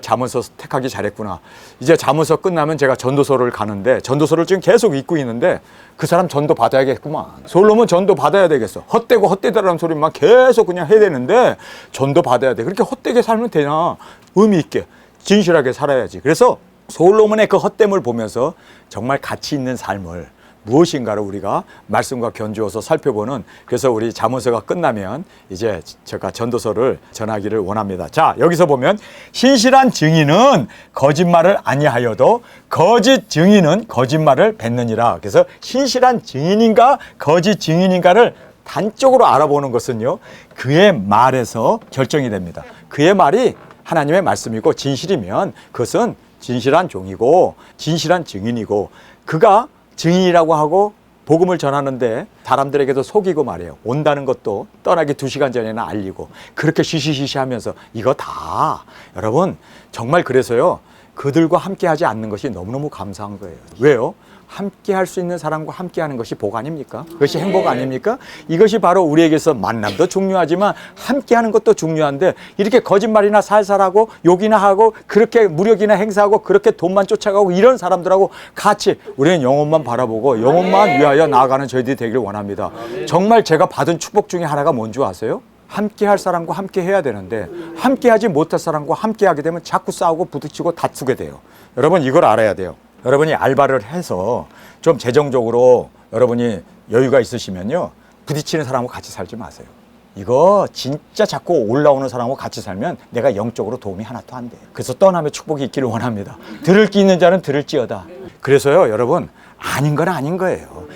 잠언서 택하기 잘했구나. 이제 잠언서 끝나면 제가 전도서를 가는데 전도서를 지금 계속 읽고 있는데 그 사람 전도 받아야겠구만. 솔로몬 전도 받아야 되겠어. 헛되고 헛되다라는 소리만 계속 그냥 해야 되는데 전도 받아야 돼. 그렇게 헛되게 살면 되나? 의미 있게 진실하게 살아야지. 그래서 솔로몬의 그 헛됨을 보면서 정말 가치 있는 삶을 무엇인가를 우리가 말씀과 견주어서 살펴보는, 그래서 우리 잠언서가 끝나면 이제 제가 전도서를 전하기를 원합니다. 자, 여기서 보면 신실한 증인은 거짓말을 아니하여도 거짓 증인은 거짓말을 뱉느니라. 그래서 신실한 증인인가 거짓 증인인가를 단적으로 알아보는 것은요, 그의 말에서 결정이 됩니다. 그의 말이 하나님의 말씀이고 진실이면 그것은 진실한 종이고 진실한 증인이고, 그가 증인이라고 하고 복음을 전하는데 사람들에게도 속이고 말이에요. 온다는 것도 떠나기 2시간 전에나 알리고 그렇게 쉬쉬쉬쉬 하면서 이거 다 여러분 정말 그래서요, 그들과 함께 하지 않는 것이 너무너무 감사한 거예요. 왜요? 함께 할 수 있는 사람과 함께 하는 것이 복 아닙니까? 그것이 행복 아닙니까? 이것이 바로 우리에게서 만남도 중요하지만 함께 하는 것도 중요한데, 이렇게 거짓말이나 살살하고 욕이나 하고 그렇게 무력이나 행사하고 그렇게 돈만 쫓아가고 이런 사람들하고 같이 우리는 영혼만 바라보고 영혼만 위하여 나아가는 저희들이 되기를 원합니다. 정말 제가 받은 축복 중에 하나가 뭔지 아세요? 함께 할 사람과 함께 해야 되는데 함께 하지 못할 사람과 함께 하게 되면 자꾸 싸우고 부딪히고 다투게 돼요. 여러분 이걸 알아야 돼요. 여러분이 알바를 해서 좀 재정적으로 여러분이 여유가 있으시면요, 부딪히는 사람하고 같이 살지 마세요. 이거 진짜 자꾸 올라오는 사람하고 같이 살면 내가 영적으로 도움이 하나도 안 돼요. 그래서 떠나며 축복이 있기를 원합니다. 들을 끼 있는 자는 들을지어다. 그래서요 여러분, 아닌 건 아닌 거예요.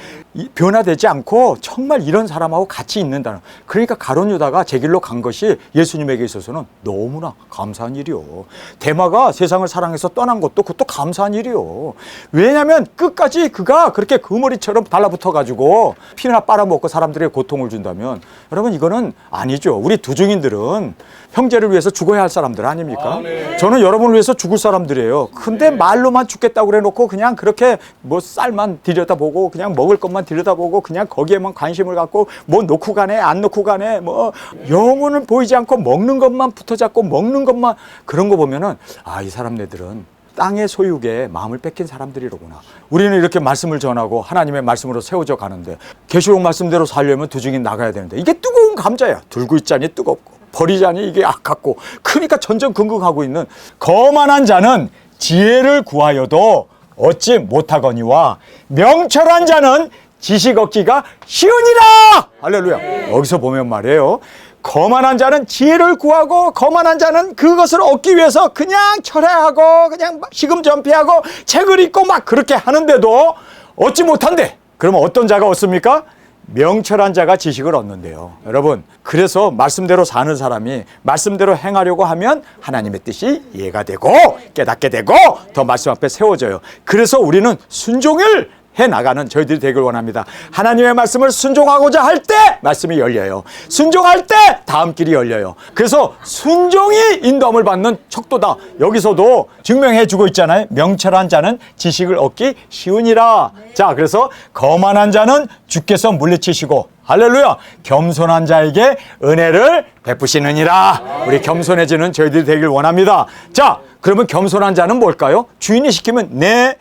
변화되지 않고 정말 이런 사람하고 같이 있는다는. 그러니까 가룟 유다가 제 길로 간 것이 예수님에게 있어서는 너무나 감사한 일이요. 데마가 세상을 사랑해서 떠난 것도 그것도 감사한 일이요. 왜냐하면 끝까지 그가 그렇게 그머리처럼 달라붙어 가지고 피나 빨아먹고 사람들에게 고통을 준다면 여러분 이거는 아니죠. 우리 두중인들은 형제를 위해서 죽어야 할 사람들 아닙니까? 저는 여러분을 위해서 죽을 사람들이에요. 근데 말로만 죽겠다고 그래 놓고 그냥 그렇게 뭐 쌀만 들여다보고 그냥 먹을 것만 들여다보고 그냥 거기에만 관심을 갖고 뭐 놓고 가네 안 놓고 가네 뭐 영혼은 보이지 않고 먹는 것만 붙어 잡고 먹는 것만 그런 거 보면은 아, 이 사람네들은 땅의 소유에 마음을 뺏긴 사람들이로구나. 우리는 이렇게 말씀을 전하고 하나님의 말씀으로 세워져 가는데 계시록 말씀대로 살려면 두중인 나가야 되는데 이게 뜨거운 감자야. 들고 있자니 뜨겁고 버리자니 이게 아깝고 그러니까 전전긍긍하고 있는 거만한 자는 지혜를 구하여도 얻지 못하거니와 명철한 자는 지식 얻기가 쉬우니라. 할렐루야. 여기서 보면 말이에요. 거만한 자는 지혜를 구하고 거만한 자는 그것을 얻기 위해서 그냥 철회하고 그냥 시금전폐하고 책을 읽고 막 그렇게 하는데도 얻지 못한대. 그러면 어떤 자가 얻습니까? 명철한 자가 지식을 얻는데요. 여러분, 그래서 말씀대로 사는 사람이 말씀대로 행하려고 하면 하나님의 뜻이 이해가 되고 깨닫게 되고 더 말씀 앞에 세워져요. 그래서 우리는 순종을 해나가는 저희들이 되길 원합니다. 하나님의 말씀을 순종하고자 할 때 말씀이 열려요. 순종할 때 다음 길이 열려요. 그래서 순종이 인도함을 받는 척도다. 여기서도 증명해 주고 있잖아요. 명철한 자는 지식을 얻기 쉬우니라. 자, 그래서 거만한 자는 주께서 물리치시고 할렐루야. 겸손한 자에게 은혜를 베푸시느니라. 우리 겸손해지는 저희들이 되길 원합니다. 자, 그러면 겸손한 자는 뭘까요? 주인이 시키면 네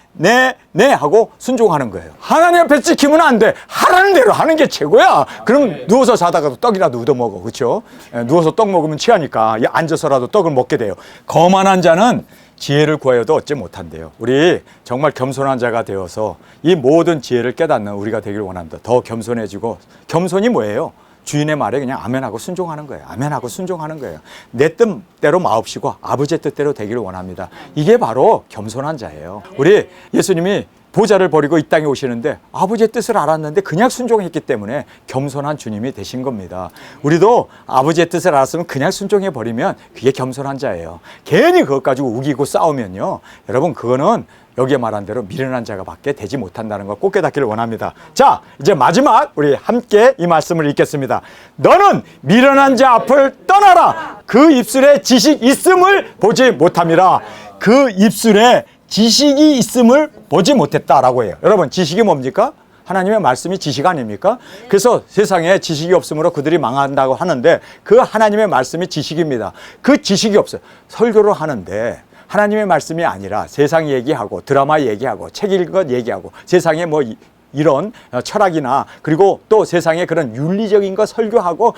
하고 순종하는 거예요. 하나님 앞에 지키면 안 돼. 하라는 대로 하는 게 최고야. 그럼 누워서 자다가도 떡이라도 얻어먹어. 그렇죠? 누워서 떡 먹으면 취하니까 앉아서라도 떡을 먹게 돼요. 거만한 자는 지혜를 구하여도 얻지 못한대요. 우리 정말 겸손한 자가 되어서 이 모든 지혜를 깨닫는 우리가 되길 원합니다. 더 겸손해지고. 겸손이 뭐예요? 주인의 말에 그냥 아멘하고 순종하는 거예요. 아멘하고 순종하는 거예요. 내 뜻대로 마옵시고 아버지의 뜻대로 되기를 원합니다. 이게 바로 겸손한 자예요. 우리 예수님이 보좌를 버리고 이 땅에 오시는데 아버지의 뜻을 알았는데 그냥 순종했기 때문에 겸손한 주님이 되신 겁니다. 우리도 아버지의 뜻을 알았으면 그냥 순종해 버리면 그게 겸손한 자예요. 괜히 그것 가지고 우기고 싸우면요, 여러분 그거는 여기에 말한 대로 미련한 자가 밖에 되지 못한다는 걸 꼭 깨닫기를 원합니다. 자, 이제 마지막 우리 함께 이 말씀을 읽겠습니다. 너는 미련한 자 앞을 떠나라. 그 입술에 지식 있음을 보지 못함이라. 그 입술에 지식이 있음을 보지 못했다라고 해요. 여러분, 지식이 뭡니까? 하나님의 말씀이 지식 아닙니까? 그래서 세상에 지식이 없으므로 그들이 망한다고 하는데 그 하나님의 말씀이 지식입니다. 그 지식이 없어요. 설교를 하는데 하나님의 말씀이 아니라 세상 얘기하고 드라마 얘기하고 책 읽은 것 얘기하고 세상에 뭐 이런 철학이나 그리고 또 세상에 그런 윤리적인 거 설교하고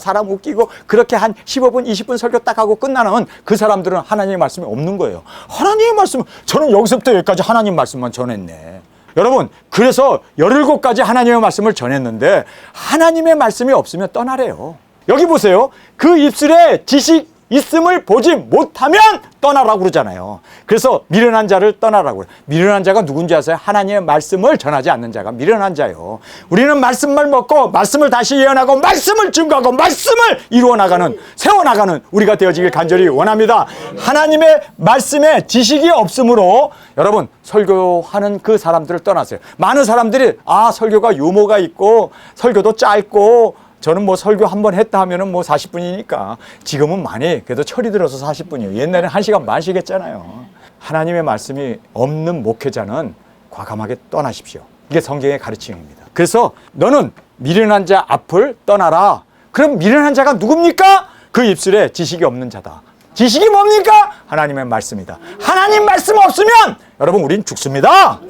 사람 웃기고 그렇게 한 15분 20분 설교 딱 하고 끝나는 그 사람들은 하나님의 말씀이 없는 거예요. 하나님의 말씀, 저는 여기서부터 여기까지 하나님 말씀만 전했네. 여러분, 그래서 17가지 하나님의 말씀을 전했는데 하나님의 말씀이 없으면 떠나래요. 여기 보세요. 그 입술에 지식 있음을 보지 못하면 떠나라고 그러잖아요. 그래서 미련한 자를 떠나라고 그래요. 미련한 자가 누군지 아세요? 하나님의 말씀을 전하지 않는 자가 미련한 자예요. 우리는 말씀만 먹고 말씀을 다시 예언하고 말씀을 증거하고 말씀을 이루어나가는 세워나가는 우리가 되어지길 간절히 원합니다. 하나님의 말씀에 지식이 없으므로 여러분 설교하는 그 사람들을 떠나세요. 많은 사람들이 설교가 유머가 있고 설교도 짧고 저는 뭐 설교 한 번 했다 하면은 뭐 40분이니까 지금은 많이 그래도 철이 들어서 40분이에요. 옛날에는 1시간 반씩 했잖아요. 하나님의 말씀이 없는 목회자는 과감하게 떠나십시오. 이게 성경의 가르침입니다. 그래서 너는 미련한 자 앞을 떠나라. 그럼 미련한 자가 누굽니까? 그 입술에 지식이 없는 자다. 지식이 뭡니까? 하나님의 말씀이다. 하나님 말씀 없으면 여러분 우린 죽습니다.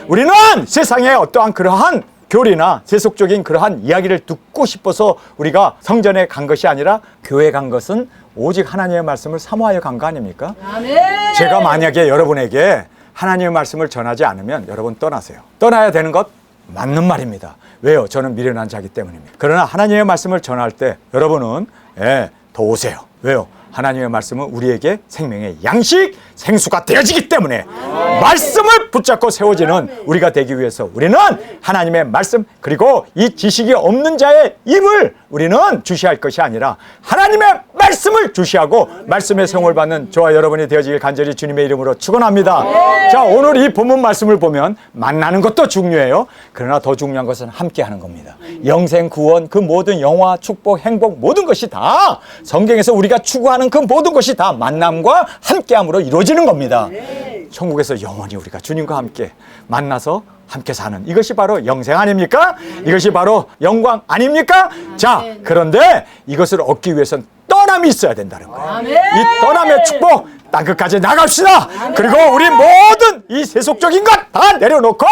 우리는 세상에 어떠한 그러한 교리나 세속적인 그러한 이야기를 듣고 싶어서 우리가 성전에 간 것이 아니라 교회에 간 것은 오직 하나님의 말씀을 사모하여 간 거 아닙니까? 아멘. 제가 만약에 여러분에게 하나님의 말씀을 전하지 않으면 여러분 떠나세요. 떠나야 되는 것 맞는 말입니다. 왜요? 저는 미련한 자이기 때문입니다. 그러나 하나님의 말씀을 전할 때 여러분은 더 오세요. 왜요? 하나님의 말씀은 우리에게 생명의 양식, 생수가 되어지기 때문에 말씀을 붙잡고 세워지는 우리가 되기 위해서 우리는 하나님의 말씀, 그리고 이 지식이 없는 자의 입을 우리는 주시할 것이 아니라 하나님의 말씀을 주시하고 말씀의 생활을 받는 저와 여러분이 되어지길 간절히 주님의 이름으로 축원합니다. 자, 오늘 이 본문 말씀을 보면 만나는 것도 중요해요. 그러나 더 중요한 것은 함께 하는 겁니다. 영생, 구원, 그 모든 영화, 축복, 행복, 모든 것이 다 성경에서 우리가 추구하는 그 모든 것이 다 만남과 함께함으로 이루어지는 겁니다. 천국에서 영원히 우리가 주님과 함께 만나서 함께 사는 이것이 바로 영생 아닙니까? 이것이 바로 영광 아닙니까? 자, 그런데 이것을 얻기 위해서는 떠남이 있어야 된다는 거예요. 이 떠남의 축복, 땅끝까지 나갑시다. 그리고 우리 모든 이 세속적인 것 다 내려놓고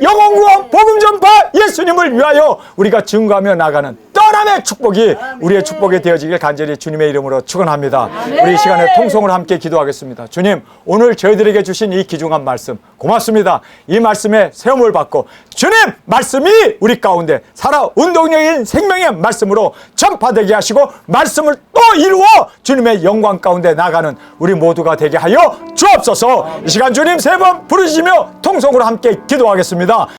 영혼구원 복음 전파 예수님을 위하여 우리가 증거하며 나가는 떠남의 축복이 우리의 축복이 되어지길 간절히 주님의 이름으로 축원합니다. 우리 이 시간에 통성을 함께 기도하겠습니다. 주님, 오늘 저희들에게 주신 이 귀중한 말씀 고맙습니다. 이 말씀에 세움을 받고 주님 말씀이 우리 가운데 살아 운동력인 생명의 말씀으로 전파되게 하시고 말씀을 또 이루어 주님의 영광 가운데 나가는 우리 모두가 되게 하여 주옵소서. 이 시간 주님 세 번 부르시며 통성으로 함께 기도하겠습니다.